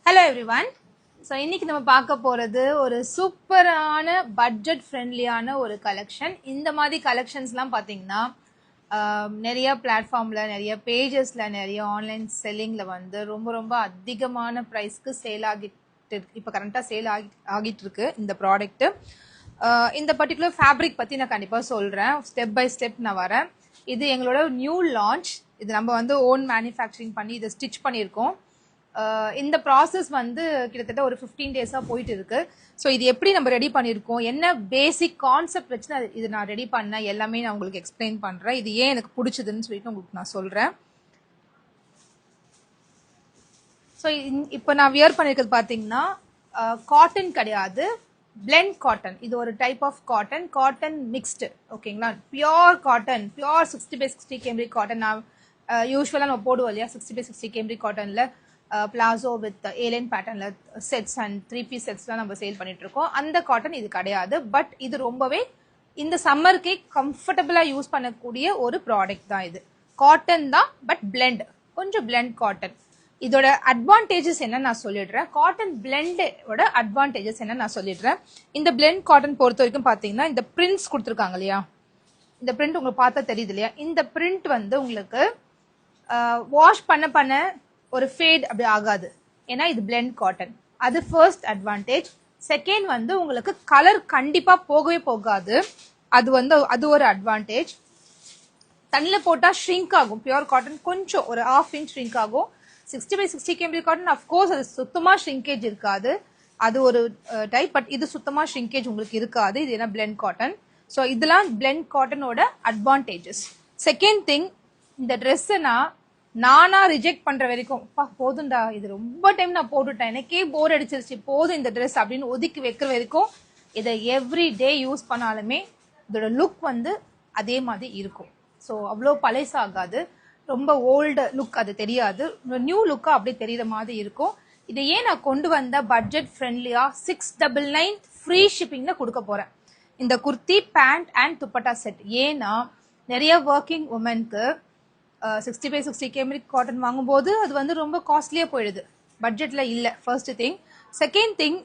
Hello everyone. So இன்னைக்கு நம்ம பார்க்க போறது ஒரு சூப்பரான பட்ஜெட் ஃப்ரெண்ட்லியான ஒரு கலெக்ஷன். இந்த மாதிரி கலெக்ஷன்ஸ்லாம் பார்த்தீங்கன்னா நிறைய பிளாட்ஃபார்ம்ல நிறைய பேஜஸ்ல நிறைய ஆன்லைன் செல்லிங்ல வந்து ரொம்ப ரொம்ப அதிகமான ப்ரைஸ்க்கு சேல் ஆகிட்டு இப்போ கரண்டாக சேல் ஆகிட்டு இருக்கு இந்த ப்ராடக்ட். இந்த பர்டிகுலர் ஃபேப்ரிக் பற்றி நான் கண்டிப்பாக சொல்கிறேன். ஸ்டெப் பை ஸ்டெப் நான் வரேன். இது எங்களோட நியூ லான்ச். இது நம்ம வந்து ஓன் மேனுஃபேக்சரிங் பண்ணி இதை ஸ்டிச் பண்ணியிருக்கோம். இந்த ப்ராசஸ் வந்து கிட்டத்தட்ட ஒரு 15 டேஸாக போயிட்டு இருக்கு. ஸோ இது எப்படி நம்ம ரெடி பண்ணியிருக்கோம், என்ன பேசிக் கான்செப்ட் வச்சு இது நான் ரெடி பண்ணேன் எல்லாமே நான் உங்களுக்கு எக்ஸ்பிளைன் பண்ணுறேன். இது ஏன் எனக்கு பிடிச்சதுன்னு சொல்லிட்டு உங்களுக்கு நான் சொல்கிறேன். ஸோ இப்போ நான் வியர் பண்ணியிருக்கிறது பார்த்தீங்கன்னா காட்டன் கிடையாது, பிளெண்ட் காட்டன். இது ஒரு type of cotton, cotton mixed. ஓகேங்களா, pure cotton, pure 60/60 cambric cotton. நான் யூஸ்வலாக நம்ம போடுவோம் இல்லையா 60/60 கேம்ரிக் காட்டனில் பிளாசோ வித் ஏலைன் பேட்டர்ன்ல செட்ஸ் அண்ட் 3 பீஸ் செட்ஸ்லாம் நம்ம சேல் பண்ணிட்டு இருக்கோம். அந்த காட்டன் இது கிடையாது. பட் இது ரொம்பவே இந்த சம்மருக்கே கம்ஃபர்டபுளாக யூஸ் பண்ணக்கூடிய ஒரு ப்ராடக்ட் தான். இது காட்டன் தான், பட் பிளெண்ட், கொஞ்சம் பிளெண்ட் காட்டன். இதோட அட்வான்டேஜஸ் என்ன நான் சொல்லிடுறேன். காட்டன் பிளெண்டோட அட்வான்டேஜஸ் என்ன நான் சொல்லிடுறேன். இந்த பிளெண்ட் காட்டன் பொறுத்த வரைக்கும் பார்த்தீங்கன்னா இந்த பிரிண்ட்ஸ் கொடுத்துருக்காங்க இல்லையா, இந்த பிரிண்ட் உங்களுக்கு பார்த்தா தெரியுது இல்லையா, இந்த பிரிண்ட் வந்து உங்களுக்கு வாஷ் பண்ண ஒரு ஃபேட் அப்படி ஆகாது, ஏன்னா இது பிளெண்ட் காட்டன். அது ஃபர்ஸ்ட் அட்வான்டேஜ். செகண்ட் வந்து உங்களுக்கு கலர் கண்டிப்பா போகவே போகாது. அது ஒரு அட்வான்டேஜ். தண்ணியில் போட்டால் ஷ்ரிங்க் ஆகும். பியூர் காட்டன் கொஞ்சம் ஒரு 1/2 inch ஷ்ரிங்க் ஆகும். 60/60 கேம்ரிக் காட்டன் அஃப்கோர்ஸ் அது சுத்தமாக ஷ்ரிங்கேஜ் இருக்காது, அது ஒரு டைப். பட் இது சுத்தமாக ஷ்ரிங்கேஜ் உங்களுக்கு இருக்காது, இது என்ன பிளெண்ட் காட்டன். ஸோ இதெல்லாம் பிளெண்ட் காட்டனோட அட்வான்டேஜஸ். செகண்ட் திங், இந்த ட்ரெஸ்ஸை நானா ரிஜெக்ட் பண்ற வரைக்கும் போதும்டா, இது ரொம்ப டைம் நான் போட்டுட்டேன், எனக்கே போர் அடிச்சிருச்சு, போதும் இந்த ட்ரெஸ் அப்படின்னு ஒதுக்கி வைக்கிற வரைக்கும் இதை எவ்ரி டே யூஸ் பண்ணாலுமே இதோட லுக் வந்து அதே மாதிரி இருக்கும். ஸோ அவ்வளோ பழசாகாது, ரொம்ப ஓல்டு லுக் அது தெரியாது, நியூ லுக்காக அப்படியே தெரியுற மாதிரி இருக்கும். இதை ஏன் நான் கொண்டு வந்த பட்ஜெட் ஃப்ரெண்ட்லியா 699 ஃப்ரீ ஷிப்பிங்ல கொடுக்க போறேன். இந்த kurti, pant and dupatta set. ஏன்னா நிறைய ஒர்க்கிங் உமனுக்கு 60/60 கேம்ரிக் காட்டன் வாங்கும்போது அது வந்து ரொம்ப காஸ்ட்லியாக போயிடுது, பட்ஜெட்டில் இல்லை. First thing. செகண்ட் திங்,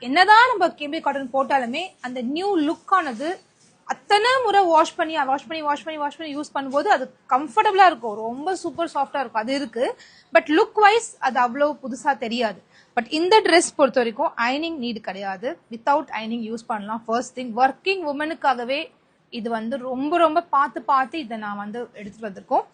என்னதான் நம்ம கேம்ரிக் காட்டன் போட்டாலுமே அந்த நியூ லுக்கானது அத்தனை முறை வாஷ் பண்ணி யூஸ் பண்ணும்போது அது கம்ஃபர்டபுளாக இருக்கும், ரொம்ப சூப்பர் சாஃப்டாக இருக்கும், அது இருக்கு. பட் லுக் வைஸ் அது அவ்வளோ புதுசாக தெரியாது. பட் இந்த ட்ரெஸ் பொறுத்த வரைக்கும் அயனிங் நீடு கிடையாது, வித்தவுட் அயனிங் யூஸ் பண்ணலாம். ஃபர்ஸ்ட் திங், ஒர்க்கிங் உமனுக்காகவே இது வந்து ரொம்ப ரொம்ப பார்த்து இதை நான் வந்து எடுத்துட்டு வந்திருக்கோம்.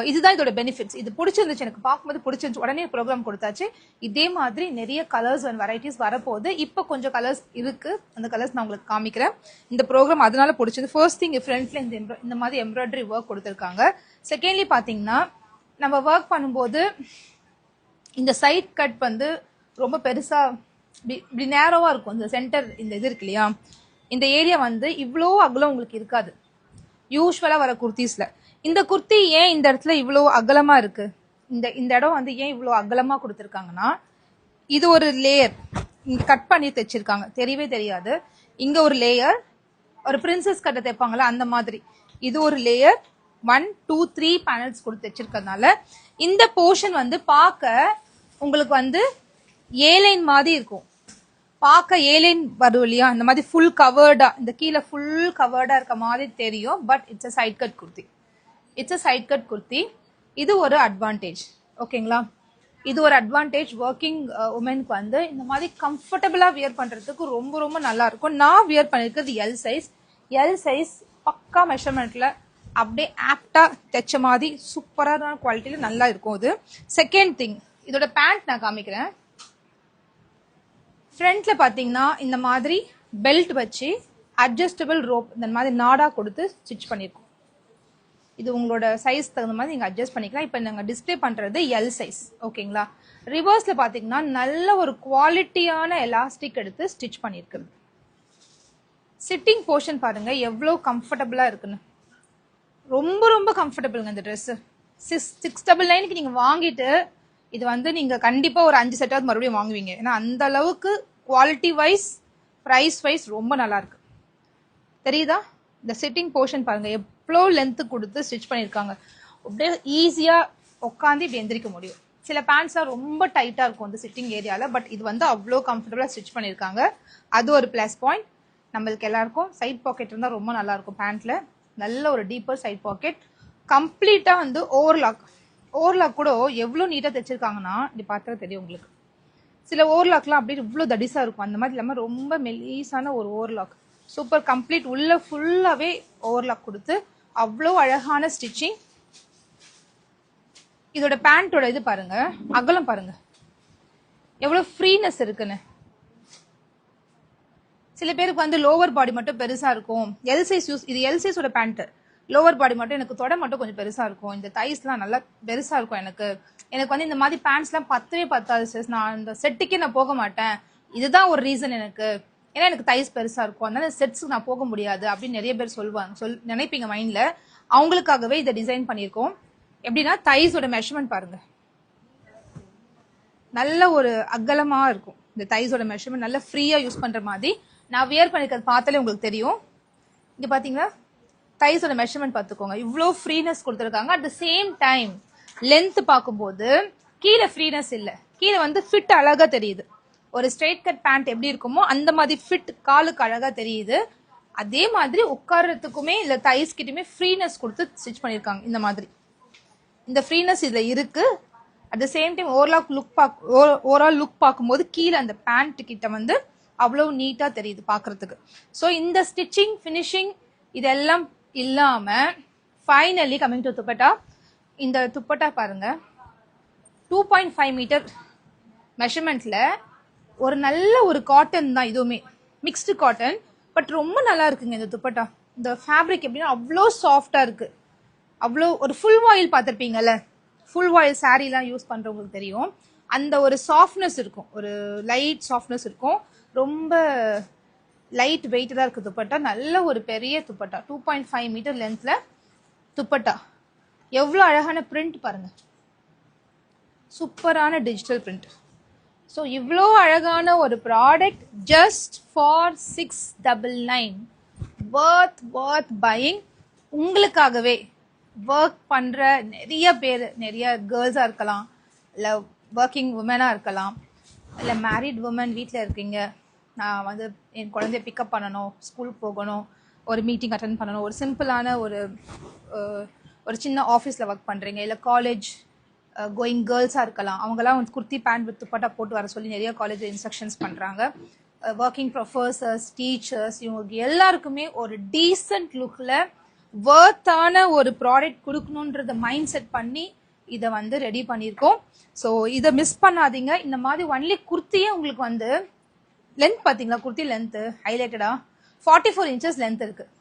இதுதான் இதோட பெனிஃபிட்ஸ். இது பிடிச்சிருந்துச்சு, எனக்கு பார்க்கும்போது பிடிச்சிருந்துச்சு, உடனே ப்ரோக்ராம் கொடுத்தாச்சு. இதே மாதிரி நிறைய கலர்ஸ் அண்ட் வெரைட்டிஸ் வரப்போகுது. இப்போ கொஞ்சம் கலர்ஸ் இருக்கு, அந்த கலர்ஸ் நான் உங்களுக்கு காமிக்கிறேன். இந்த ப்ரோக்ராம் அதனால பிடிச்சது. ஃபர்ஸ்ட் திங், ஃப்ரண்ட்ல இந்த மாதிரி எம்ப்ராய்டரி ஒர்க் கொடுத்துருக்காங்க. செகண்ட்லி பார்த்தீங்கன்னா நம்ம ஒர்க் பண்ணும்போது இந்த சைட் கட் வந்து ரொம்ப பெருசா இப்படி நேரோவா இருக்கும். இந்த சென்டர் இந்த இது இருக்கு இல்லையா, இந்த ஏரியா வந்து இவ்வளோ அகலம் உங்களுக்கு இருக்காது யூஸ்வலா வர குர்த்திஸ்ல. இந்த குர்த்தி ஏன் இந்த இடத்துல இவ்வளோ அகலமா இருக்கு, இந்த இடம் வந்து ஏன் இவ்வளோ அகலமா கொடுத்துருக்காங்கன்னா, இது ஒரு லேயர் இங்க கட் பண்ணி தைச்சிருக்காங்க, தெரியவே தெரியாது. இங்க ஒரு லேயர், ஒரு பிரின்சஸ் கட்டை தைப்பாங்களா அந்த மாதிரி, இது ஒரு லேயர் 1 2 3 பேனல்ஸ் கொடுத்து தைச்சிருக்கிறதுனால இந்த போர்ஷன் வந்து பார்க்க உங்களுக்கு வந்து ஏலைன் மாதிரி இருக்கும். பார்க்க ஏலைன் வரும் இல்லையா, அந்த மாதிரி ஃபுல் கவர்டா, இந்த கீழே ஃபுல் கவர்டா இருக்க மாதிரி தெரியும். But it's a side cut kurti, it's a side cut kurti. இது ஒரு அட்வான்டேஜ். ஓகேங்களா, இது ஒரு அட்வான்டேஜ். ஒர்க்கிங் உமனுக்கு வந்து இந்த மாதிரி கம்ஃபர்டபுளா வியர் பண்றதுக்கு ரொம்ப ரொம்ப நல்லா இருக்கும். நான் வியர் பண்ணிருக்கிறது எல் சைஸ். எல் சைஸ் பக்கா மெஷர்மெண்ட்ல அப்படியே ஆப்டா தைச்ச மாதிரி சூப்பரான குவாலிட்டியில நல்லா இருக்கும் இது. செகண்ட் திங், இதோட பேண்ட் நான் காமிக்கிறேன். ஃப்ரண்ட்ல பார்த்தீங்கன்னா இந்த மாதிரி பெல்ட் வச்சு அட்ஜஸ்டபிள் ரோப் இந்த மாதிரி நாடா கொடுத்து ஸ்டிச் பண்ணியிருக்கோம். இது உங்களோட சைஸ் தகுந்த மாதிரி நீங்கள் அட்ஜஸ்ட் பண்ணிக்கலாம். இப்போ நாங்கள் டிஸ்பிளே பண்ணுறது எல் சைஸ். ஓகேங்களா, ரிவர்ஸில் பார்த்தீங்கன்னா நல்ல ஒரு குவாலிட்டியான எலாஸ்டிக் எடுத்து ஸ்டிச் பண்ணியிருக்குது. சிட்டிங் போர்ஷன் பாருங்க எவ்வளோ கம்ஃபர்டபுளாக இருக்குன்னு, ரொம்ப ரொம்ப கம்ஃபர்டபுளுங்க இந்த ட்ரெஸ்ஸு. 699க்கு நீங்கள் வாங்கிட்டு இது வந்து நீங்கள் கண்டிப்பாக ஒரு 5 செட்டாவது மறுபடியும் வாங்குவீங்க. ஏன்னா அந்த அளவுக்கு குவாலிட்டி வைஸ் ப்ரைஸ் வைஸ் ரொம்ப நல்லா இருக்கு. தெரியுதா, இந்த சிட்டிங் போர்ஷன் பாருங்க எவ்வளோ லென்த்து கொடுத்து ஸ்டிச் பண்ணியிருக்காங்க. அப்படியே ஈஸியாக உட்காந்து இப்படி எந்திரிக்க முடியும். சில பேண்ட்ஸ்லாம் ரொம்ப டைட்டாக இருக்கும் இந்த சிட்டிங் ஏரியாவில். பட் இது வந்து அவ்வளோ கம்ஃபர்டபுளாக ஸ்டிச் பண்ணியிருக்காங்க. அது ஒரு ப்ளஸ் பாயிண்ட். நம்மளுக்கு எல்லாருக்கும் சைட் பாக்கெட் இருந்தால் ரொம்ப நல்லாயிருக்கும் பேண்ட்டில். நல்ல ஒரு டீப்பர் சைட் பாக்கெட். கம்ப்ளீட்டாக வந்து ஓவர்லாக் கூட எவ்வளோ நீட்டாக தைச்சிருக்காங்கன்னா இப்படி பார்த்தா தெரியும் உங்களுக்கு. சில ஓவர்லாக்லாம் அப்படியே இவ்வளோ தடிசாக இருக்கும். அந்த மாதிரி இல்லாமல் ரொம்ப மெலீஸான ஒரு ஓவர்லாக். Super complete. உள்ள ஃபுல்லாகவே ஓவர்லாக் கொடுத்து அவ்வளோ அழகான ஸ்டிச்சிங். இதோட பேண்டோட இது பாருங்க, அகலம் பாருங்க எவ்வளவு ஃப்ரீனஸ் இருக்குன்னு. சில பேருக்கு வந்து லோவர் பாடி மட்டும் பெருசா இருக்கும். எல் சைஸ் யூஸ், இது எல் சைஸோட பேண்ட். லோவர் பாடி மட்டும் எனக்கு தொட மட்டும் கொஞ்சம் பெருசா இருக்கும். இந்த தைஸ்லாம் நல்லா பெருசா இருக்கும். எனக்கு வந்து இந்த மாதிரி பேண்ட்ஸ்லாம் பத்தவே பத்தாது சிஸ். நான் இந்த செட்டுக்கே நான் போக மாட்டேன். இதுதான் ஒரு ரீசன் எனக்கு. ஏன்னா எனக்கு தைஸ் பெருசா இருக்கும், அதனால செட்ஸுக்கு நான் போக முடியாது அப்படின்னு நிறைய பேர் சொல்லுவாங்க. நினைப்பீங்க மைண்ட்ல. அவங்களுக்காகவே இதை டிசைன் பண்ணியிருக்கோம். எப்படின்னா தைஸோட மெஷர்மெண்ட் பாருங்க, நல்ல ஒரு அகலமா இருக்கும். இந்த தைஸோட மெஷர்மெண்ட் நல்ல ஃப்ரீயா யூஸ் பண்ற மாதிரி. நான் வியர் பண்ணிருக்கிறது பார்த்தாலே உங்களுக்கு தெரியும். இங்க பாத்தீங்களா தைஸோட மெஷர்மெண்ட் பார்த்துக்கோங்க, இவ்வளோ ஃப்ரீனஸ் கொடுத்துருக்காங்க. At the same time length பார்க்கும்போது கீழே ஃப்ரீனஸ் இல்லை, கீழே வந்து ஃபிட் அழகா தெரியுது. ஒரு ஸ்ட்ரெயிட் கட் பேண்ட் எப்படி இருக்குமோ அந்த மாதிரி ஃபிட் காலுக்கு அழகா தெரியுது. அதே மாதிரி உட்கார்றதுக்குமே இல்லை தைஸ் கிட்டயுமே ஃப்ரீனஸ் கொடுத்து ஸ்டிச் பண்ணியிருக்காங்க. இந்த மாதிரி இந்த ஃப்ரீனஸ் இதுல இருக்கு. At the same time overall look பார்க்கும்போது கீழே அந்த பேண்ட் கிட்ட வந்து அவ்வளவு நீட்டா தெரியுது பாக்குறதுக்கு. ஸோ இந்த ஸ்டிச்சிங் ஃபினிஷிங் இதெல்லாம் இல்லாம ஃபைனலி கமிங் டு துப்பட்டா. இந்த துப்பட்டா பாருங்க 2.5 மீட்டர் மெஷர்மெண்ட்ல ஒரு நல்ல ஒரு காட்டன் தான். இதுவுமே மிக்ஸ்டு காட்டன், பட் ரொம்ப நல்லா இருக்குங்க இந்த துப்பட்டா. இந்த ஃபேப்ரிக் எப்படின்னா அவ்வளோ சாஃப்டா இருக்கு. அவ்வளோ ஒரு ஃபுல் வாயில் பார்த்துருப்பீங்கல்ல, ஃபுல் வாயில் சாரீலாம் யூஸ் பண்ணுறவங்களுக்கு தெரியும். அந்த ஒரு சாஃப்ட்னஸ் இருக்கும், ஒரு லைட் சாஃப்ட்னஸ் இருக்கும். ரொம்ப லைட் வெயிட்டாக இருக்குது துப்பட்டா. நல்ல ஒரு பெரிய துப்பட்டா, 2.5 மீட்டர் லென்த்தில் துப்பட்டா. எவ்வளோ அழகான பிரிண்ட் பாருங்க, சூப்பரான டிஜிட்டல் பிரிண்ட். ஸோ இவ்வளோ அழகான ஒரு product just for 699. worth buying. உங்களுக்காகவே ஒர்க் பண்ணுற நிறைய பேர், நிறைய கேர்ள்ஸாக இருக்கலாம், இல்லை ஒர்க்கிங் உமனாக இருக்கலாம், இல்லை மேரிட் உமன் வீட்டில் இருக்கீங்க. நான் வந்து என் குழந்தைய பிக்கப் பண்ணணும், ஸ்கூலுக்கு போகணும், ஒரு மீட்டிங் அட்டென்ட் பண்ணணும், ஒரு சிம்பிளான ஒரு சின்ன ஆஃபீஸில் ஒர்க் பண்ணுறீங்க, இல்லை காலேஜ் கோயிங் கேர்ள்ஸாக இருக்கலாம். அவங்களாம் வந்து குர்த்தி பேண்ட் வித் துப்பட்டா போட்டு வர சொல்லி நிறைய காலேஜ் இன்ஸ்ட்ரக்ஷன்ஸ் பண்ணுறாங்க. ஒர்க்கிங் ப்ரொஃபஸர்ஸ், டீச்சர்ஸ், இவங்களுக்கு எல்லாருக்குமே ஒரு டீசென்ட் லுக்கில் வர்த்தான ஒரு ப்ராடக்ட் கொடுக்கணுன்றத மைண்ட் செட் பண்ணி இதை வந்து ரெடி பண்ணியிருக்கோம். ஸோ இதை மிஸ் பண்ணாதீங்க. இந்த மாதிரி ஒன்லி குர்த்தியே உங்களுக்கு வந்து லென்த் பார்த்தீங்களா, குர்த்தி லென்த்து ஹைலைட்டடாக 44 இன்ச்சஸ் லென்த் இருக்குது.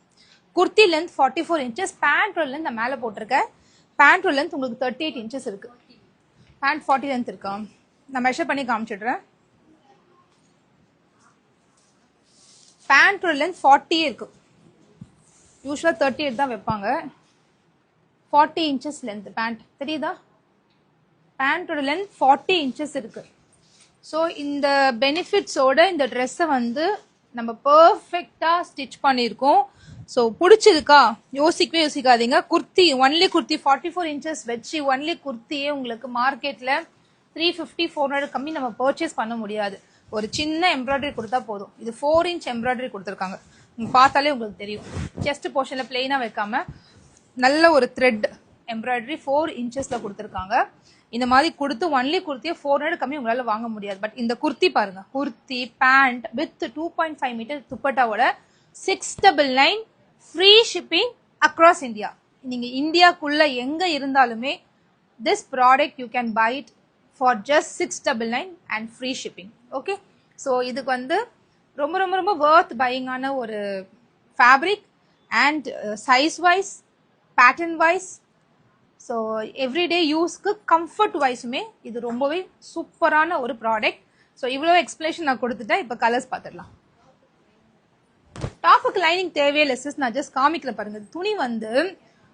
Kurti length 44 inches. பேண்ட்டோட லென்த் நான் மேலே போட்டிருக்கேன். பேண்ட்டோட லென்த் உங்களுக்கு 38 இன்ச்சஸ் இருக்குது. பேண்ட் 40 லென்த் இருக்கா, நான் மெஷர் பண்ணி காமிச்சிடுறேன். பேண்ட்டோட லென்த் 40 இருக்கு. யூஸ்வலாக 38 தான் வைப்பாங்க. 40 இன்ச்சஸ் லென்த் பேண்ட் தெரியுதா? பேண்ட்டோட லென்த் 40 இன்ச்சஸ் இருக்கு. ஸோ இந்த பெனிஃபிட்ஸோட இந்த ட்ரெஸ்ஸை வந்து நம்ம பர்ஃபெக்டாக ஸ்டிச் பண்ணியிருக்கோம். ஸோ பிடிச்சிருக்கா யோசிக்கவே யோசிக்காதீங்க. குர்த்தி ஒன்லி குர்த்தி 44 இன்ச்சஸ் வச்சு ஒன்லி குர்த்தியே உங்களுக்கு மார்க்கெட்டில் 350-400 கம்மி நம்ம பர்ச்சேஸ் பண்ண முடியாது. ஒரு சின்ன எம்ப்ராய்டரி கொடுத்தா போதும். இது 4 இன்ச் எம்ப்ராய்டரி கொடுத்துருக்காங்க. நீங்கள் பார்த்தாலே உங்களுக்கு தெரியும். செஸ்ட் போர்ஷனில் பிளெயினாக வைக்காம நல்ல ஒரு த்ரெட் எம்ப்ராய்டரி 4 இன்ச்சஸில் கொடுத்துருக்காங்க. இந்த மாதிரி கொடுத்து ஒன்லி குர்த்தியை 400 கம்மி உங்களால் வாங்க முடியாது. பட் இந்த குர்த்தி பாருங்க, குர்த்தி பேண்ட் வித் 2.5 மீட்டர் துப்பட்டாவோட 699 ஃப்ரீ ஷிப்பிங் அக்ராஸ் இந்தியா. நீங்கள் இந்தியாக்குள்ளே எங்கே இருந்தாலுமே this product you can buy it for just 699 and free shipping. Okay, so இதுக்கு வந்து ரொம்ப ரொம்ப ரொம்ப வர்த் பையிங்கான ஒரு fabric and size wise pattern wise. So everyday யூஸ்க்கு கம்ஃபர்ட் வைஸுமே இது ரொம்பவே சூப்பரான ஒரு ப்ராடக்ட். ஸோ இவ்வளோ எக்ஸ்பிளேஷன் நான் கொடுத்துட்டேன். இப்போ கலர்ஸ் பார்த்துடலாம். டாப்புக்கு லைனிங் தேவையில்லை சிஸ், நான் ஜஸ்ட் காமிக்கிறேன் பாருங்க. துணி வந்து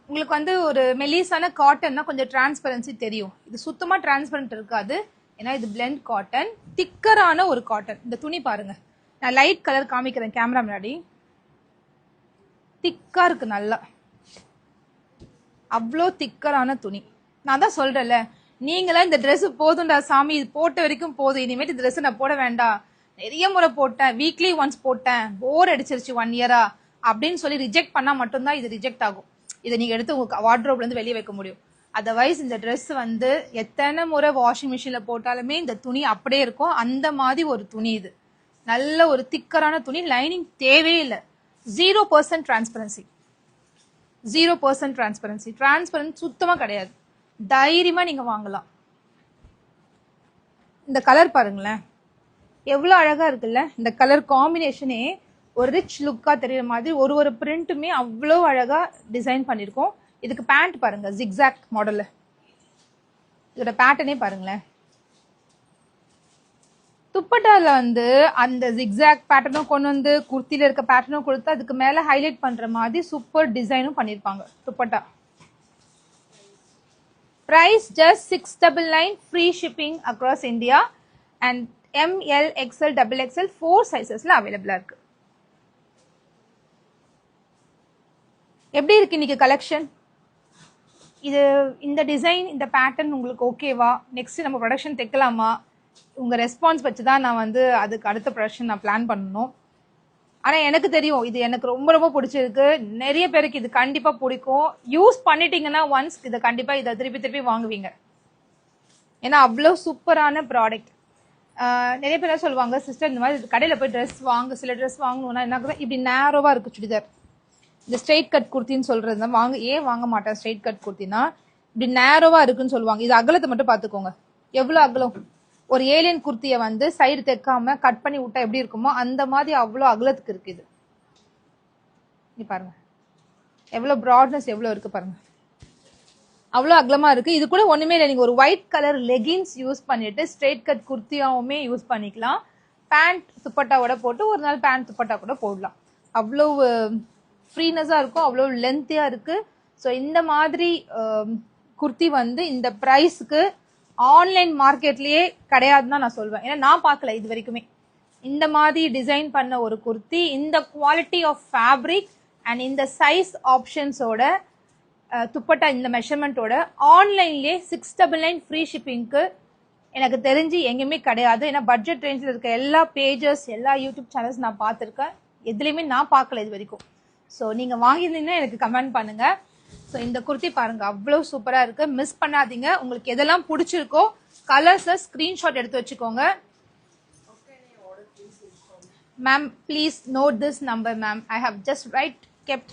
உங்களுக்கு வந்து ஒரு மெலிசான காட்டன்னா கொஞ்சம் டிரான்ஸ்பரன்சி தெரியும். இது சுத்தமாக டிரான்ஸ்பரண்ட் இருக்காது, ஏன்னா இது பிளெண்ட் காட்டன், திக்கரான ஒரு காட்டன். இந்த துணி பாருங்க, நான் லைட் கலர் காமிக்கிறேன் கேமரா முன்னாடி. திக்கா இருக்கு, நல்லா அவ்வளோ திக்கரான துணி. நான் தான் சொல்றேன்ல, நீங்களா இந்த Dress போதும்டா சாமி, இது போட்ட வரைக்கும் போதும், இனிமேட்டு இந்த Dress நான் போட வேண்டாம், நிறைய முறை போட்டேன், வீக்லி ஒன்ஸ் போட்டேன், போர் அடிச்சிருச்சு 1 இயரா அப்படின்னு சொல்லி ரிஜெக்ட் பண்ணா மட்டும்தான் இது ரிஜெக்ட் ஆகும். இதை நீங்க எடுத்து உங்க வார்ட்ரோப்ல இருந்து வெளியே வைக்க முடியும். அதர்வைஸ் இந்த Dress வந்து எத்தனை முறை வாஷிங் மிஷின்ல போட்டாலுமே இந்த துணி அப்படியே இருக்கும். அந்த மாதிரி ஒரு துணி இது. நல்ல ஒரு திக்கரான துணி, லைனிங் தேவையே இல்லை. 0% டிரான்ஸ்பரன்சி, 0% டிரான்ஸ்பரன்சி, டிரான்ஸ்பரன்ஸ் சுத்தமா கிடையாது. தைரியமா நீங்க வாங்கலாம். இந்த கலர் பாருங்களேன், எவ்வளவு அழகா இருக்குல்ல. இந்த கலர் காம்பினேஷனே ஒரு ரிச் லுக்கா தெரியற மாதிரி ஒரு பிரிண்ட்டுமே அவ்வளோ அழகா டிசைன் பண்ணிருக்கோம். இதுக்கு பேண்ட் பாருங்க, ஜிக்ஸாக் மாடல்ல. இதோட பேட்டர்னே பாருங்களேன். துப்பட்டால வந்து அந்த ஜிக்ஸாக் பேட்டர்னும் கொண்டு வந்து குர்த்தில இருக்க பேட்டர்னும் கொடுத்து அதுக்கு மேல ஹைலைட் பண்ற மாதிரி சூப்பர் டிசைனும் பண்ணிருப்பாங்க dupatta. Price just 699, free shipping across India and ML, XL, XXL 4 sizesல அவைலபிளா இருக்கு. எப்படி இருக்கு இன்னைக்கு கலெக்ஷன்? இது இந்த டிசைன், இந்த பேட்டர்ன் உங்களுக்கு ஓகேவா? நெக்ஸ்ட் நம்ம ப்ரொடக்ஷன் தைக்கலாமா? உங்க ரெஸ்பான்ஸ் வச்சு தான் நான் வந்து அதுக்கு அடுத்த ப்ரொடக்ஷன் நான் பிளான் பண்ணணும். ஆனா எனக்கு தெரியும் இது எனக்கு ரொம்ப ரொம்ப பிடிச்சிருக்கு. நிறைய பேருக்கு இது கண்டிப்பா பிடிக்கும். யூஸ் பண்ணிட்டீங்கன்னா ஒன்ஸ் இதை கண்டிப்பா இதை திருப்பி திருப்பி வாங்குவீங்க. ஏன்னா அவ்வளோ சூப்பரான ப்ராடக்ட். நிறைய பேர் சொல்லுவாங்க, சிஸ்டர் இந்த மாதிரி கடையில் போய் ட்ரெஸ் வாங்க, சில ட்ரெஸ் வாங்கணும்னா என்ன இப்படி நேரோவா இருக்கு சுடிதார். இந்த ஸ்ட்ரெயிட் கட் குர்த்தின்னு சொல்றது தான் ஏன் வாங்க மாட்டேன் ஸ்ட்ரெயிட் கட் குர்த்தினா இப்படி நேரோவா இருக்குன்னு சொல்லுவாங்க. இது அகலத்தை மட்டும் பார்த்துக்கோங்க, எவ்வளோ அகலம். ஒரு ஏலியன் குர்த்தியை வந்து சைடு தைக்காம கட் பண்ணி விட்டா எப்படி இருக்குமோ அந்த மாதிரி அவ்வளோ அகலத்துக்கு இருக்கு இது. பாருங்க எவ்வளோ ப்ராட்னஸ் எவ்வளோ இருக்கு பாருங்க, அவ்வளோ அகலமா இருக்கு. இது கூட ஒண்ணுமே இல்லை, நீங்க ஒரு ஒயிட் கலர் லெகின்ஸ் யூஸ் பண்ணிட்டு ஸ்ட்ரெயிட் கட் குர்த்தியாவுமே யூஸ் பண்ணிக்கலாம். பேண்ட் துப்பட்டாவோட போட்டு ஒரு நாள் பேண்ட் துப்பட்டா கூட போடலாம். அவ்வளோ ஃப்ரீனஸா இருக்கும், அவ்வளோ லென்த்தியா இருக்கு. ஸோ இந்த மாதிரி குர்த்தி வந்து இந்த ப்ரைஸ்க்கு ஆன்லைன் மார்க்கெட்லயே கிடையாதுன்னு தான் நான் சொல்வேன். ஏன்னா நான் பார்க்கல இது வரைக்குமே இந்த மாதிரி டிசைன் பண்ண ஒரு குர்த்தி, இந்த குவாலிட்டி ஆஃப் ஃபேப்ரிக் அண்ட் இந்த சைஸ் ஆப்ஷன்ஸோட துப்பட்டா இந்த மெஷர்மெண்ட்டோட ஆன்லைன்லேயே 699 ஃப்ரீ ஷிப்பிங்க்கு எனக்கு தெரிஞ்சு எங்கேயுமே கிடையாது. ஏன்னா பட்ஜெட் ரேஞ்சில் இருக்க எல்லா பேஜஸ், எல்லா யூடியூப் சேனல்ஸ் நான் பார்த்துருக்கேன், எதுலேயுமே நான் பார்க்கல இது வரைக்கும். ஸோ நீங்கள் வாங்கியிருந்தீங்கன்னா எனக்கு கமெண்ட் பண்ணுங்க. ஸோ இந்த குர்த்தி பாருங்க அவ்வளோ சூப்பராக இருக்கு, மிஸ் பண்ணாதீங்க. உங்களுக்கு எதெல்லாம் பிடிச்சிருக்கோ கலர்ஸை ஸ்க்ரீன்ஷாட் எடுத்து வச்சுக்கோங்க. Ma'am please note this number ma'am. I have just kept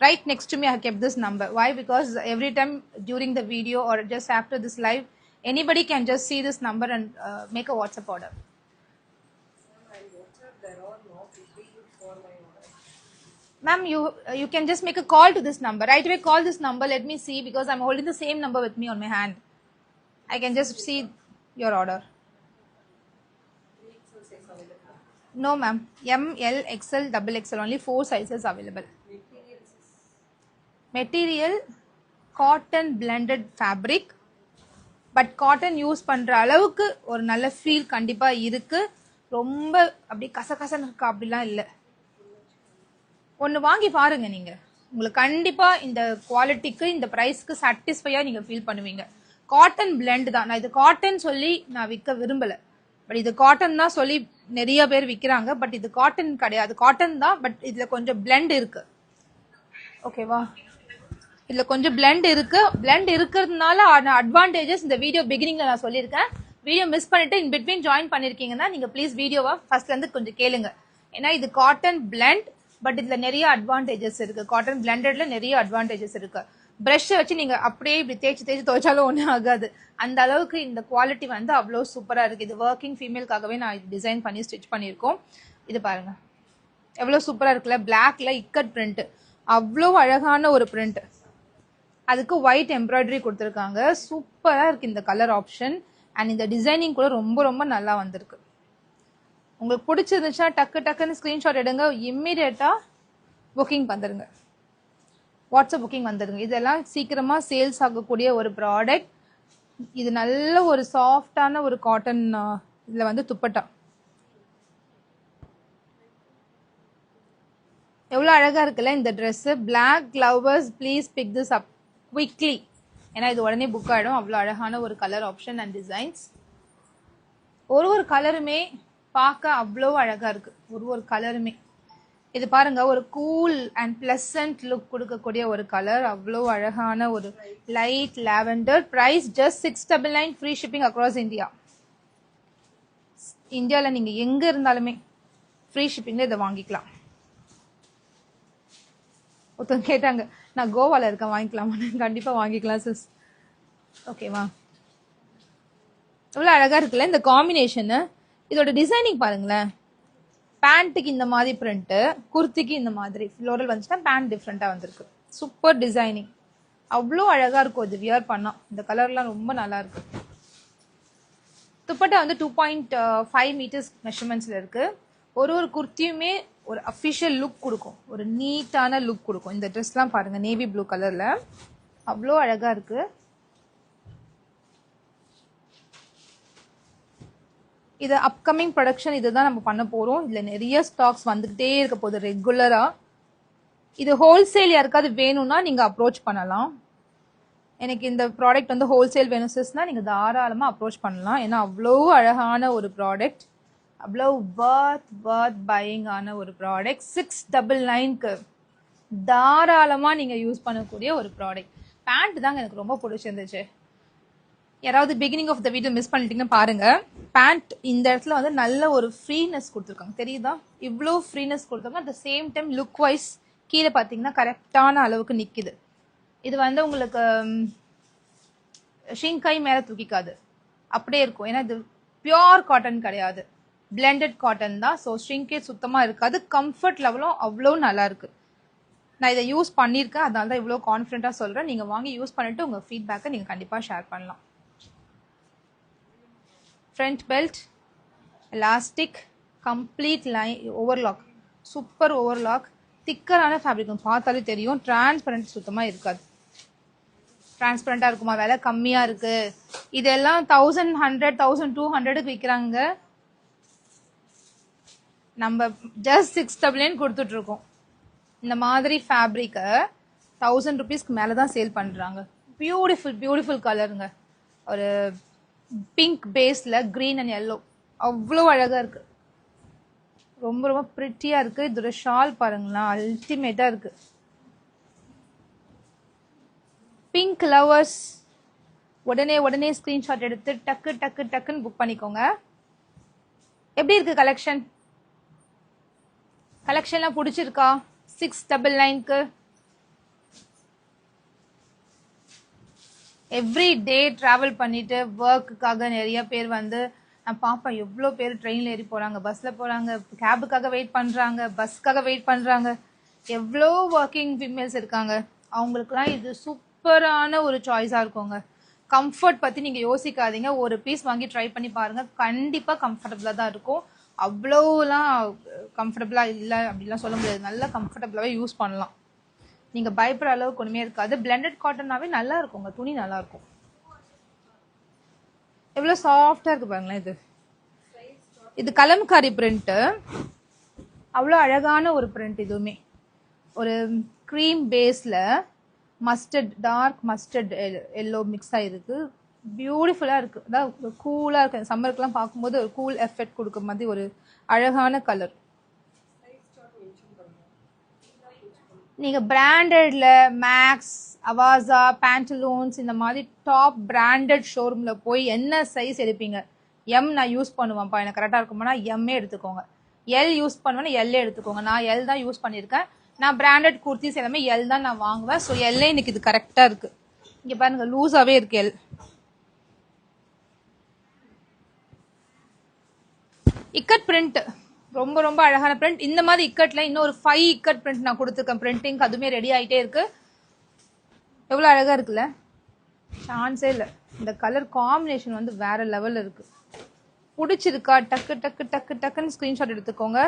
right next to me. I have kept this number. Why? Because every time during the video or just after this live, anybody can just see this number and make a WhatsApp order. Ma'am, you can just make a call to this number. Right away call this number. Let me see, because I'm holding the same number with me on my hand. I can just see your order. No ma'am, ML, XL, XXL, only 4 sizes available. Material cotton blended fabric, but cotton use பண்ற அளவுக்கு ஒரு நல்ல feel கண்டிப்பா இருக்கு. ரொம்ப அப்படி கசகசன்னு இருக்கு அப்படிலாம் இல்லை. ஒன்று வாங்கி பாருங்க, நீங்க உங்களுக்கு கண்டிப்பா இந்த குவாலிட்டிக்கு இந்த ப்ரைஸ்க்கு சாட்டிஸ்ஃபையா நீங்க ஃபீல் பண்ணுவீங்க. காட்டன் பிளெண்ட் தான். நான் இது காட்டன் சொல்லி நான் விற்க விரும்பல, பட் இது காட்டன் தான் சொல்லி நிறைய பேர் விற்கிறாங்க. பட் இது காட்டன் கிடையாது, காட்டன் தான். பட் இதுல கொஞ்சம் பிளெண்ட் இருக்கு, ஓகேவா? இதுல கொஞ்சம் பிளெண்ட் இருக்கு. பிளெண்ட் இருக்கிறதுனால அட்வான்டேஜஸ் இந்த வீடியோ பிகினிங்ல நான் சொல்லியிருக்கேன். வீடியோ மிஸ் பண்ணிட்டு இன் பிட்வீன் ஜாயின் பண்ணிருக்கீங்கன்னா நீங்க ப்ளீஸ் வீடியோவை ஃபர்ஸ்ட்ல இருந்து கொஞ்சம் கேளுங்க. ஏன்னா இது காட்டன் பிளெண்ட், பட் இதுல நிறைய அட்வான்டேஜஸ் இருக்கு. காட்டன் பிளெண்டட்ல நிறைய அட்வான்டேஜஸ் இருக்கு. பிரஷ் வச்சு நீங்க அப்படியே இப்படி தேய்ச்சி துவைச்சாலும் ஒன்றும் ஆகாது. அந்த அளவுக்கு இந்த குவாலிட்டி வந்து அவ்வளோ சூப்பரா இருக்கு. இது ஒர்க்கிங் ஃபீமேலுக்காகவே நான் இது டிசைன் பண்ணி ஸ்டிச் பண்ணியிருக்கோம். இது பாருங்க எவ்வளோ சூப்பரா இருக்குல்ல. பிளாக்ல இக்கட் பிரிண்ட், அவ்வளோ அழகான ஒரு பிரிண்ட். அதுக்கு ஒயிட் எம்ப்ராய்டரி கொடுத்துருக்காங்க. சூப்பரா இருக்கு இந்த கலர் ஆப்ஷன். அண்ட் இந்த டிசைனிங் கூட ரொம்ப ரொம்ப நல்லா வந்திருக்கு. உங்களுக்கு பிடிச்சிருந்துச்சுன்னா டக்குன்னு ஸ்கிரீன்ஷாட் எடுங்க, இம்மிடியட்டா புக்கிங் வந்துருங்க, வாட்ஸ்அப் புக்கிங் வந்துருங்க. இதெல்லாம் சீக்கிரமா சேல்ஸ் ஆகக்கூடிய ஒரு ப்ராடக்ட். இது நல்ல ஒரு சாஃப்டான ஒரு காட்டன். இதுல வந்து துப்பட்டா எவ்வளவு அழகா இருக்குல்ல இந்த dress. Black lovers please pick this up quickly. ஏன்னா இது உடனே புக் ஆகிடும். அவ்வளோ அழகான ஒரு கலர் ஆப்ஷன் அண்ட் டிசைன்ஸ். ஒரு கலருமே பார்க்க அவ்வளோ அழகாக இருக்குது. ஒரு கலருமே இது பாருங்க, ஒரு கூல் அண்ட் பிளசன்ட் லுக் கொடுக்கக்கூடிய ஒரு கலர். அவ்வளோ அழகான ஒரு light lavender. Price just 699, free shipping across India. இந்தியாவில் நீங்கள் எங்கே இருந்தாலுமே ஃப்ரீ ஷிப்பிங்கில் இதை வாங்கிக்கலாம். ஒருத்தவங்க கேட்டாங்க, நான் கோவாவில் இருக்கேன் வாங்கிக்கலாமான்னு. கண்டிப்பாக வாங்கிக்கலாம் சிஸ். ஓகேவா? எவ்வளோ அழகாக இருக்குல்ல இந்த காம்பினேஷனு. இதோட டிசைனிங் பாருங்களேன். பேண்ட்டுக்கு இந்த மாதிரி பிரிண்ட்டு, குர்த்திக்கு இந்த மாதிரி ஃப்ளோரல் வந்துச்சுன்னா பேண்ட் டிஃப்ரெண்ட்டாக வந்திருக்கு. Super designing. அவ்வளோ அழகாக இருக்கும் இது வியர் பண்ணால். இந்த கலர்லாம் ரொம்ப நல்லா இருக்கு. துப்பட்டா வந்து 2.5 மீட்டர்ஸ் மெஷர்மெண்ட்ஸில் இருக்குது. ஒரு குர்த்தியுமே ஒரு அஃபிஷியல் லுக் கொடுக்கும், ஒரு நீட்டான லுக் கொடுக்கும். இந்த ட்ரெஸ்லாம் பாருங்கள், நேவி ப்ளூ கலரில் அவ்வளோ அழகாக இருக்குது. இது அப்கமிங் ப்ரொடக்ஷன், இதுதான் நம்ம பண்ண போகிறோம். இதில் நிறைய ஸ்டாக்ஸ் வந்துக்கிட்டே இருக்க போகுது ரெகுலராக. இது ஹோல்சேல் யாருக்காவது வேணும்னா நீங்கள் அப்ரோச் பண்ணலாம். எனக்கு இந்த ப்ராடக்ட் வந்து ஹோல்சேல் வேணும் சிஸ்னா நீங்கள் தாராளமாக அப்ரோச் பண்ணலாம். ஏன்னா அவ்வளோ அழகான ஒரு ப்ராடக்ட், அவ்வளோ வர்த் பையிங் ஆன ஒரு ப்ராடக்ட். 699க்கு தாராளமாக நீங்கள் யூஸ் பண்ணக்கூடிய ஒரு ப்ராடக்ட். பேண்ட் தாங்க எனக்கு ரொம்ப பிடிச்சிருந்துச்சு. யாராவது beginning of the video miss பண்ணிட்டீங்கன்னா பாருங்க. பேண்ட் இந்த இடத்துல வந்து நல்ல ஒரு ஃப்ரீனஸ் கொடுத்துருக்காங்க, தெரியுதா? இவ்வளோ ஃப்ரீனஸ் கொடுத்தாங்க. At the same time look wise கீழே பார்த்தீங்கன்னா கரெக்டான அளவுக்கு நிற்கிது. இது வந்து உங்களுக்கு ஷிங்கை மேலே தூக்கிக்காது, அப்படியே இருக்கும். ஏன்னா இது பியோர் காட்டன் கிடையாது, பிளெண்டட் காட்டன் தான். ஸோ ஷ்ரிங்கே சுத்தமாக இருக்காது. கம்ஃபர்ட் லெவலும் அவ்வளோ நல்லா இருக்கு. நான் இதை யூஸ் பண்ணியிருக்கேன், அதனால தான் இவ்வளோ கான்ஃபிடென்ட்டாக சொல்கிறேன். நீங்கள் வாங்கி யூஸ் பண்ணிட்டு உங்கள் ஃபீட்பேக்கை நீங்கள் கண்டிப்பாக ஷேர் பண்ணலாம். Front belt, elastic, complete line, overlock, super overlock. திக்கரான ஃபேப்ரிக் பார்த்தாலே தெரியும். டிரான்ஸ்பரண்ட் சுத்தமாக இருக்காது. டிரான்ஸ்பரண்டாக இருக்குமா? விலை கம்மியாக இருக்குது. இதெல்லாம் 1100, 1200க்கு விற்கிறாங்க. நம்ம ஜஸ்ட் 699 கொடுத்துட்ருக்கோம். இந்த மாதிரி ஃபேப்ரிக்கை 1000 rupeesக்கு மேலே தான் சேல் பண்ணுறாங்க. பியூட்டிஃபுல் கலருங்க. ஒரு பிங்க் பேஸில் க்ரீன் அண்ட் எல்லோ அவ்வளோ அழகாக இருக்குது. ரொம்ப ப்ரிட்டியாக இருக்குது. இதோட ஷால் பாருங்களா, அல்டிமேட்டாக இருக்குது. பிங்க் லவர்ஸ் உடனே ஸ்க்ரீன்ஷாட் எடுத்து டக்குன்னு புக் பண்ணிக்கோங்க. எப்படி இருக்குது கலெக்ஷன்லாம் பிடிச்சிருக்கா? 699க்கு எவ்ரி டே ட்ராவல் பண்ணிட்டு ஒர்க்குக்காக நிறைய பேர் வந்து நான் பார்ப்பேன். எவ்வளோ பேர் ட்ரெயினில் ஏறி போகிறாங்க, பஸ்ஸில் போகிறாங்க, கேபுக்காக வெயிட் பண்ணுறாங்க, பஸ்ஸுக்காக வெயிட் பண்ணுறாங்க. எவ்வளோ ஒர்க்கிங் ஃபீமேல்ஸ் இருக்காங்க. அவங்களுக்குலாம் இது சூப்பரான ஒரு சாய்ஸாக இருக்குங்க. கம்ஃபர்ட் பற்றி நீங்கள் யோசிக்காதீங்க. ஒரு பீஸ் வாங்கி ட்ரை பண்ணி பாருங்கள், கண்டிப்பாக கம்ஃபர்டபுளாக தான் இருக்கும். அவ்வளோலாம் கம்ஃபர்டபுளாக இல்லை அப்படிலாம் சொல்ல முடியாது. நல்லா கம்ஃபர்டபுளாகவே யூஸ் பண்ணலாம். நீங்கள் பயப்படுற அளவுக்கு ஒன்றுமே இருக்காது. பிளெண்டட் காட்டனாவே நல்லா இருக்குங்க, துணி நல்லா இருக்கும். எவ்வளோ சாஃப்டாக இருக்குது பாருங்களேன். இது கலம்காரி பிரிண்ட்டு, அவ்வளோ அழகான ஒரு பிரிண்ட். இதுவுமே ஒரு க்ரீம் பேஸில் mustard, dark mustard yellow mix ஆகிருக்கு. பியூட்டிஃபுல்லாக இருக்குது. அதாவது கூலாக இருக்குது. சம்மருக்குலாம் பார்க்கும்போது ஒரு கூல் எஃபெக்ட் கொடுக்குற மாதிரி ஒரு அழகான கலர். நீங்கள் பிராண்டட்ல மேக்ஸ், அவாசா, பேண்டலூன்ஸ் இந்த மாதிரி டாப் பிராண்டட் ஷோரூமில் போய் என்ன சைஸ் எடுப்பீங்க? எம் நான் யூஸ் பண்ணுவேன்ப்பா, எனக்கு கரெக்டாக இருக்குமானா எம்ஏ எடுத்துக்கோங்க. எல் யூஸ் பண்ணுவேன்னா எல்ஏ எடுத்துக்கோங்க. நான் எல் தான் யூஸ் பண்ணியிருக்கேன். நான் பிராண்டட் குர்த்திஸ் எல்லாமே எல் தான் நான் வாங்குவேன். ஸோ எல்ஏ எனக்கு இது கரெக்டாக இருக்குது. இங்கே பாருங்க, லூஸாகவே இருக்கு எல். இக்கட் பிரிண்ட், ரொம்ப அழகான பிரிண்ட். இந்த மாதிரி இக்கட்ல இன்னும் ஒரு 5 இக்கட் பிரிண்ட் நான் கொடுத்துருக்கேன். பிரிண்டிங் அதுவுமே ரெடி ஆகிட்டே இருக்கு. எவ்வளோ அழகா இருக்குல்ல, சான்ஸே இல்லை. இந்த கலர் காம்பினேஷன் வந்து வேற லெவலில் இருக்கு. பிடிச்சிருக்கா? டக்குன்னு ஸ்க்ரீன்ஷாட் எடுத்துக்கோங்க.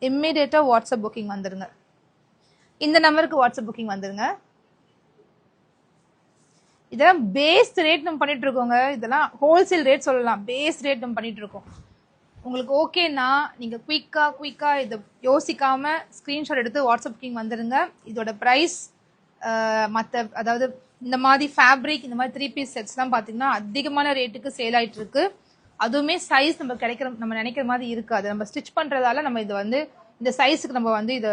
இம்மிடியேட்டாக வாட்ஸ்அப் புக்கிங் வந்துருங்க. இந்த நம்பருக்கு வாட்ஸ்அப் புக்கிங் வந்துருங்க. இதெல்லாம் பேஸ் ரேட் நம்ம பண்ணிட்டு இருக்கோங்க. இதெல்லாம் ஹோல்சேல் ரேட் சொல்லலாம். பேஸ் ரேட் நம்ம பண்ணிட்டு இருக்கோம். உங்களுக்கு ஓகேன்னா நீங்கள் குயிக்காக இதை யோசிக்காமல் ஸ்க்ரீன்ஷாட் எடுத்து வாட்ஸ்அப் புக்கிங் வந்துடுங்க. இதோட ப்ரைஸ் மற்ற அதாவது இந்த மாதிரி ஃபேப்ரிக் இந்த மாதிரி 3 பீஸ் செட்ஸ்லாம் பார்த்தீங்கன்னா அதிகமான ரேட்டுக்கு சேல் ஆயிட்டு இருக்கு. அதுவுமே சைஸ் நம்ம நினைக்கிற மாதிரி இருக்காது. நம்ம ஸ்டிச் பண்றதால நம்ம இது வந்து இந்த சைஸுக்கு நம்ம வந்து இதை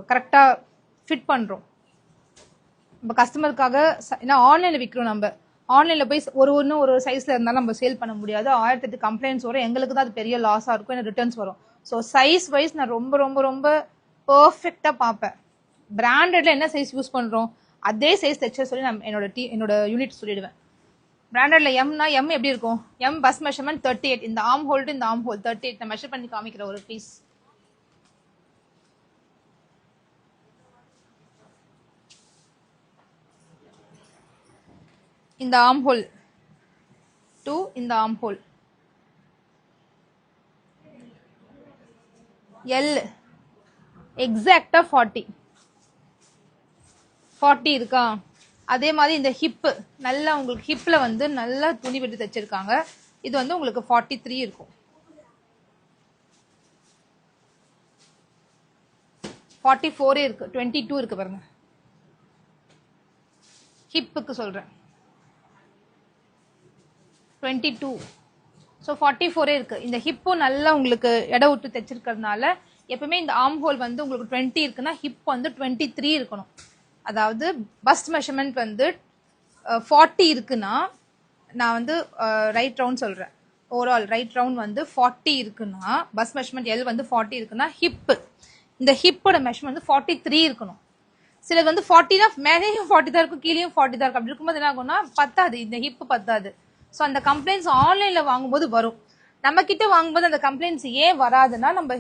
கரெக்டாக ஃபிட் பண்ணுறோம். நம்ம கஸ்டமருக்காக ஏன்னா ஆன்லைனில் விற்கிறோம். நம்ம ஆன்லைனில் போய் ஒரு சைஸில் இருந்தாலும் நம்ம சேல் பண்ண முடியாது. 1008 கம்ப்ளைண்ட்ஸ் வரும். எங்களுக்கு தான் அது பெரிய லாஸாக இருக்கும். எனக்கு ரிட்டர்ன்ஸ் வரும். ஸோ சைஸ் வைஸ் நான் ரொம்ப ரொம்ப ரொம்ப பர்ஃபெக்டாக பார்ப்பேன். பிராண்டட்ல என்ன சைஸ் யூஸ் பண்ணுறோம் அதே சைஸ் தைச்ச சொல்லி நான் என்னோட யூனிட் சொல்லிடுவேன். பிராண்டட்ல எம்னா எம் எப்படி இருக்கும்? M bus measurement 38. இந்த ஆர்ம் ஹோல்டு இந்த ஆர்ம் ஹோல் 38 நான் மெஷர் பண்ணி காமிக்கிற ஒரு பீஸ். இந்த ஆர்ம் ஹோல் டு இந்த ஆர்ம் ஹோல் எல் எக்ஸாக்டா 40 இருக்கா? அதே மாதிரி இந்த ஹிப்பு நல்லா உங்களுக்கு ஹிப்ல வந்து நல்லா துணி விட்டு தைச்சிருக்காங்க. இது வந்து உங்களுக்கு 43 இருக்கும். 44 இருக்கு. 22 இருக்கு பாருங்க. ஹிப்புக்கு சொல்றேன் 22. ஸோ 44 இருக்கு. இந்த ஹிப்பும் நல்லா உங்களுக்கு எடை விட்டு தைச்சிருக்கிறதுனால எப்பவுமே இந்த ஆர்ம் ஹோல் வந்து உங்களுக்கு 20 இருக்குன்னா ஹிப் வந்து 23 இருக்கணும். அதாவது பஸ்ட் மெஷர்மெண்ட் வந்து 40 இருக்குன்னா நான் வந்து ரைட் ரவுண்ட் சொல்றேன். ஓவரால் ரைட் ரவுண்ட் வந்து 40 இருக்குன்னா பஸ்ட் மெஷர்மெண்ட் எல் வந்து 40 இருக்குன்னா ஹிப்பு இந்த ஹிப்போட மெஷர்மெண்ட் வந்து 43 இருக்கணும். சிலது வந்து 40னா மேலேயும் 40 தான் இருக்கும், கீழேயும் 40 தான் இருக்கும். அப்படி இருக்கும்போது என்ன ஆகும்னா பத்தாது, இந்த ஹிப்பு பத்தாது. ஸோ அந்த கம்ப்ளைண்ட்ஸ் ஆன்லைன்ல வாங்கும்போது வரும். நம்ம கிட்ட வாங்கும்போது அந்த கம்ப்ளைண்ட்ஸ் ஏன் வராதுன்னா நம்ம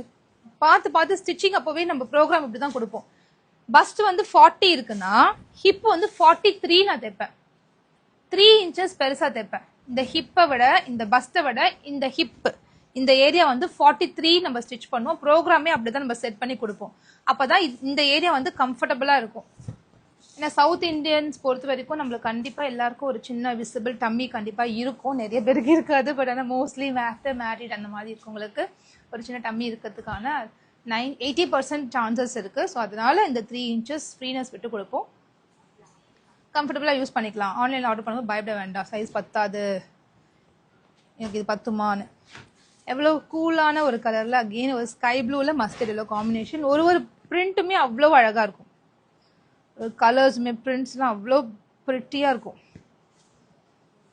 பார்த்து ஸ்டிச்சிங் அப்பவே நம்ம ப்ரோக்ராம் இப்படி தான் கொடுப்போம். பஸ்ட் வந்து 40 இருக்குன்னா ஹிப் வந்து 43 நான் தைப்பேன். 3 இன்ச்சஸ் பெருசா தைப்பேன். இந்த ஹிப்பை விட இந்த பஸ்ட்டை விட இந்த ஹிப் இந்த ஏரியா வந்து 43 நம்ம ஸ்டிச் பண்ணுவோம். ப்ரோக்ராமே அப்படிதான் நம்ம செட் பண்ணி கொடுப்போம். அப்பதான் இந்த ஏரியா வந்து கம்ஃபர்டபுளா இருக்கும். ஏன்னா சவுத் இந்தியன்ஸ் பொறுத்த வரைக்கும் நம்மளுக்கு கண்டிப்பா எல்லாருக்கும் ஒரு சின்ன விசிபிள் டம்மி கண்டிப்பா இருக்கும். நிறைய பேருக்கு இருக்காது. பட் ஆனால் மோஸ்ட்லி ஆஃப்டர் மேரிட் அந்த மாதிரி இருக்கவங்களுக்கு ஒரு சின்ன டம்மி இருக்கிறதுக்கான 80% சான்சஸ் இருக்கு. ஸோ அதனால இந்த 3 இன்ச்சஸ் ஃப்ரீனஸ் விட்டு கொடுப்போம். கம்ஃபர்டபுளாக யூஸ் பண்ணிக்கலாம். ஆன்லைனில் ஆர்டர் பண்ணும்போது பயப்பட வேண்டாம் சைஸ் பத்தாது எனக்கு இது பத்துமான்னு. எவ்வளோ கூலான ஒரு கலரில் அகெயின் ஒரு ஸ்கை ப்ளூவில் மஸ்டர்ட் எல்லோ காம்பினேஷன். ஒரு பிரிண்ட்டுமே அவ்வளோ அழகாக இருக்கும். கலர்ஸுமே பிரிண்ட்ஸ்லாம் அவ்வளோ ப்ரிட்டியாக இருக்கும்.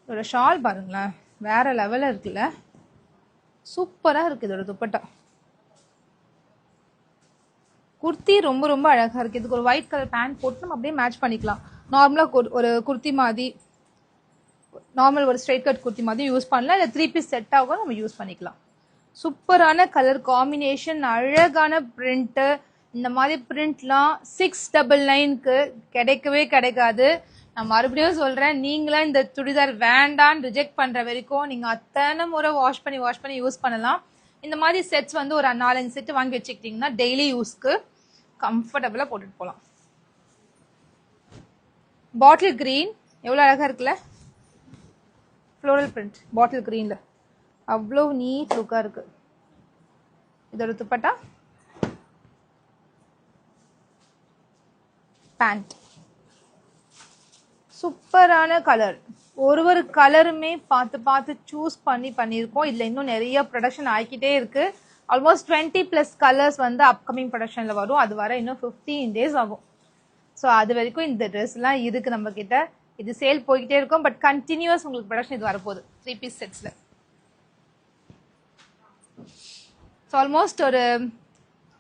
இதோட ஷால் பாருங்களேன் வேற லெவலில் இருக்குல்ல, சூப்பராக இருக்குது. இதோட துப்பட்டா குர்த்தி ரொம்ப ரொம்ப அழகாக இருக்குது. இதுக்கு ஒரு ஒயிட் கலர் பேண்ட் போட்டு நம்ம அப்படியே மேட்ச் பண்ணிக்கலாம். நார்மலாக ஒரு குர்த்தி மாதிரி நார்மல் ஒரு ஸ்ட்ரைட் கட் குர்த்தி மாதிரி யூஸ் பண்ணலாம். இல்லை 3 பீஸ் செட் ஆகும் நம்ம யூஸ் பண்ணிக்கலாம். சூப்பரான கலர் காம்பினேஷன், அழகான பிரிண்ட்டு. இந்த மாதிரி பிரிண்ட்லாம் 699க்கு கிடைக்கவே கிடைக்காது. நான் மறுபடியும் சொல்றேன், நீங்களாம் இந்த சுடிதார் வேண்டான்னு ரிஜெக்ட் பண்ற வரைக்கும் நீங்க அத்தனை முறை வாஷ் பண்ணி யூஸ் பண்ணலாம். இந்த மாதிரி செட்ஸ் வந்து ஒரு 4-5 செட் வாங்கி வச்சுக்கிட்டீங்கன்னா டெய்லி யூஸ்க்கு கம்ஃபர்டபுளா போட்டுட்டு போகலாம். பாட்டில் கிரீன் எவ்வளோ அழகா இருக்குல்ல, ஃப்ளோரல் பிரிண்ட் பாட்டில் கிரீன்ல அவ்வளோ நீட் லுக்கா இருக்கு. இதோட துப்பட்டா பேண்ட் சூப்பரான கலர். ஒரு கலருமே பார்த்து சூஸ் பண்ணியிருக்கோம். இதுல இன்னும் நிறைய ப்ரொடக்ஷன் ஆகிக்கிட்டே இருக்கு. ஆல்மோஸ்ட் 20+ கலர்ஸ் வந்து அப்கமிங் ப்ரொடக்ஷன்ல வரும். அது வர இன்னும் 15 days ஆகும். ஸோ அது வரைக்கும் இந்த ட்ரெஸ்லாம் இருக்கு நம்ம கிட்ட. இது சேல் போய்கிட்டே இருக்கும். பட் கண்டினியூஸ் உங்களுக்கு ப்ரொடக்ஷன் இது வரப்போகுது 3 பீஸ் செட்ஸ்ல. ஸோ ஆல்மோஸ்ட் ஒரு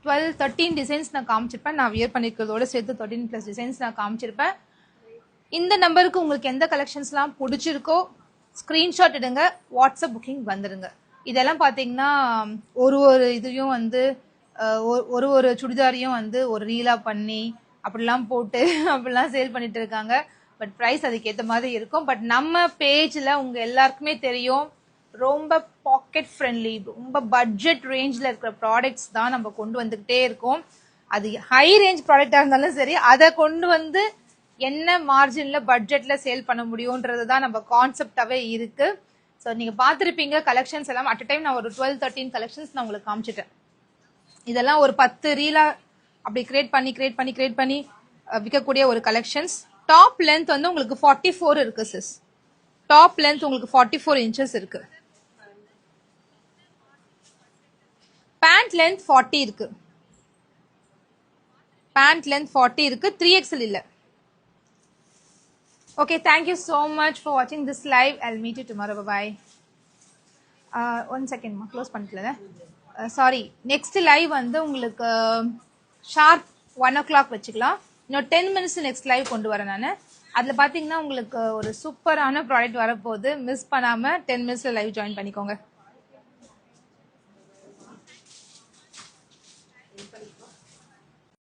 12-13 டிசைன்ஸ் நான் காமிச்சிருப்பேன். நான் வியர் பண்ணிருக்கிறதோட சேர்த்து 13+ டிசைன்ஸ் நான் காமிச்சிருப்பேன். இந்த நம்பருக்கு உங்களுக்கு எந்த கலெக்ஷன்ஸ்லாம் பிடிச்சிருக்கோ ஸ்க்ரீன்ஷாட் எடுங்க, வாட்ஸ்அப் புக்கிங் வந்துடுங்க. இதெல்லாம் பார்த்தீங்கன்னா ஒரு இதையும் வந்து ஒரு சுடிதாரையும் வந்து ஒரு ரீலா பண்ணி அப்படிலாம் போட்டு அப்படிலாம் சேல் பண்ணிட்டு இருக்காங்க. பட் ப்ரைஸ் அதுக்கேற்ற மாதிரி இருக்கும். பட் நம்ம பேஜில் உங்கள் எல்லாருக்குமே தெரியும், ரொம்ப பாக்கெட் ஃப்ரெண்ட்லி, ரொம்ப பட்ஜெட் ரேஞ்சில் இருக்கிற ப்ராடக்ட்ஸ் தான் நம்ம கொண்டு வந்துக்கிட்டே இருக்கோம். அது ஹை ரேஞ்ச் ப்ராடக்டாக இருந்தாலும் சரி, அதை கொண்டு வந்து என்ன மார்ஜின்ல பட்ஜெட்ல சேல் பண்ண முடியும்ன்றது தான் நம்ம கான்செப்டாவே இருக்கு. ஸோ நீங்க பார்த்துருப்பீங்க கலெக்ஷன்ஸ் எல்லாம். அட் டைம் நான் ஒரு 12-13 கலெக்ஷன்ஸ் நான் உங்களுக்கு காமிச்சிட்டேன். இதெல்லாம் ஒரு 10 ரீலா அப்படி கிரியேட் பண்ணி விற்கக்கூடிய ஒரு கலெக்ஷன்ஸ். டாப் லென்த் வந்து உங்களுக்கு 44 இருக்கு சிஸ். டாப் லென்த் உங்களுக்கு 44 இன்ச்சஸ் இருக்கு. பேண்ட் லென்த் 40 இருக்கு. பேண்ட் லென்த் 40 இருக்கு. 3XL இல்ல. Okay, thank you so much for watching this live. I'll meet you tomorrow. Bye bye. 1 second ma close பண்ணிட்டல. Sorry, next live வந்து உங்களுக்கு sharp 1 o'clock வச்சுக்கலாம். இன்னும் 10 minutes next live கொண்டு வரேன் நானு. அதுல பாத்தீங்கன்னா உங்களுக்கு ஒரு சூப்பரான ப்ராடக்ட் வரப்போகுது. மிஸ் பண்ணாம 10 minutes live join பண்ணிக்கோங்க.